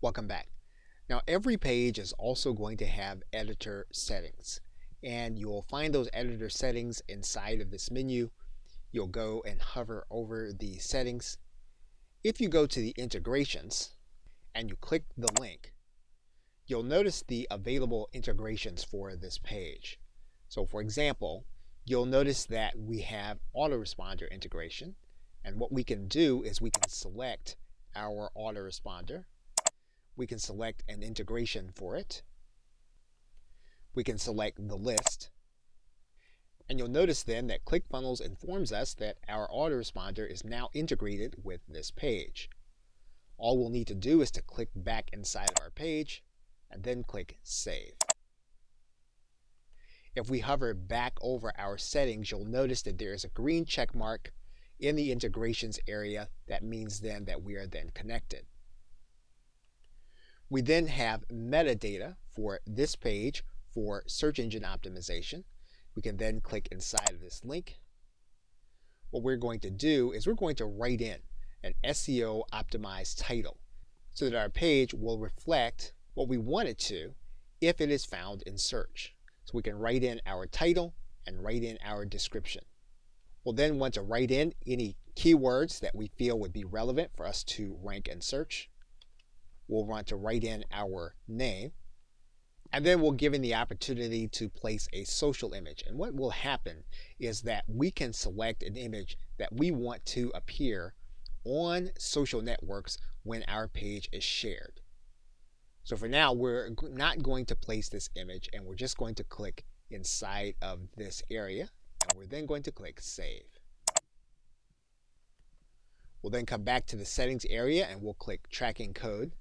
Welcome back. Now, every page is also going to have editor settings, and you'll find those editor settings inside of this menu. You'll go and hover over the settings. If you go to the integrations and you click the link, you'll notice the available integrations for this page. So for example, you'll notice that we have autoresponder integration, and what we can do is we can select our autoresponder. We can select an integration for it. We can select the list. And you'll notice then that ClickFunnels informs us that our autoresponder is now integrated with this page. All we'll need to do is to click back inside of our page and then click Save. If we hover back over our settings, you'll notice that there is a green check mark in the integrations area. That means then that we are then connected. We then have metadata for this page for search engine optimization. We can then click inside of this link. What we're going to do is we're going to write in an SEO optimized title so that our page will reflect what we want it to if it is found in search. So we can write in our title and write in our description. We'll then want to write in any keywords that we feel would be relevant for us to rank and search. We'll want to write in our name, and then we'll give it the opportunity to place a social image. And what will happen is that we can select an image that we want to appear on social networks when our page is shared. So for now, we're not going to place this image, and we're just going to click inside of this area, and we're then going to click Save. We'll then come back to the settings area and we'll click Tracking Code.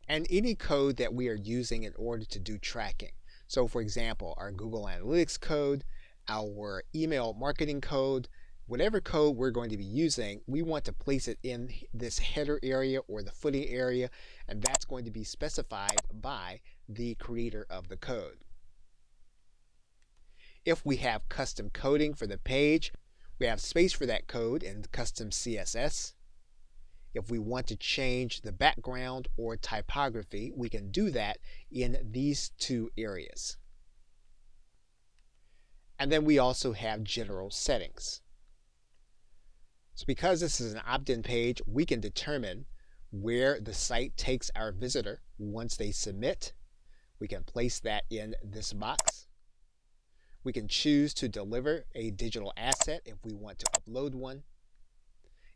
And any code that we are using in order to do tracking. So for example, our Google Analytics code, our email marketing code, whatever code we're going to be using, we want to place it in this header area or the footing area, and that's going to be specified by the creator of the code. If we have custom coding for the page, we have space for that code in custom CSS. If we want to change the background or typography, we can do that in these two areas. And then we also have general settings. So because this is an opt-in page, we can determine where the site takes our visitor once they submit. We can place that in this box. We can choose to deliver a digital asset if we want to upload one.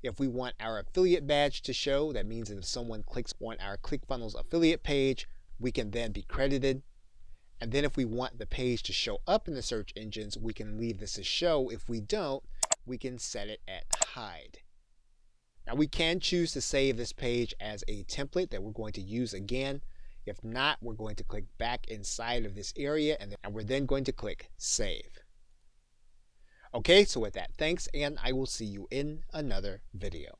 If we want our affiliate badge to show, that means that if someone clicks on our ClickFunnels affiliate page, we can then be credited. And then if we want the page to show up in the search engines, we can leave this as show. If we don't, we can set it at hide. Now we can choose to save this page as a template that we're going to use again. If not, we're going to click back inside of this area and we're then going to click Save. Okay, so with that, thanks, and I will see you in another video.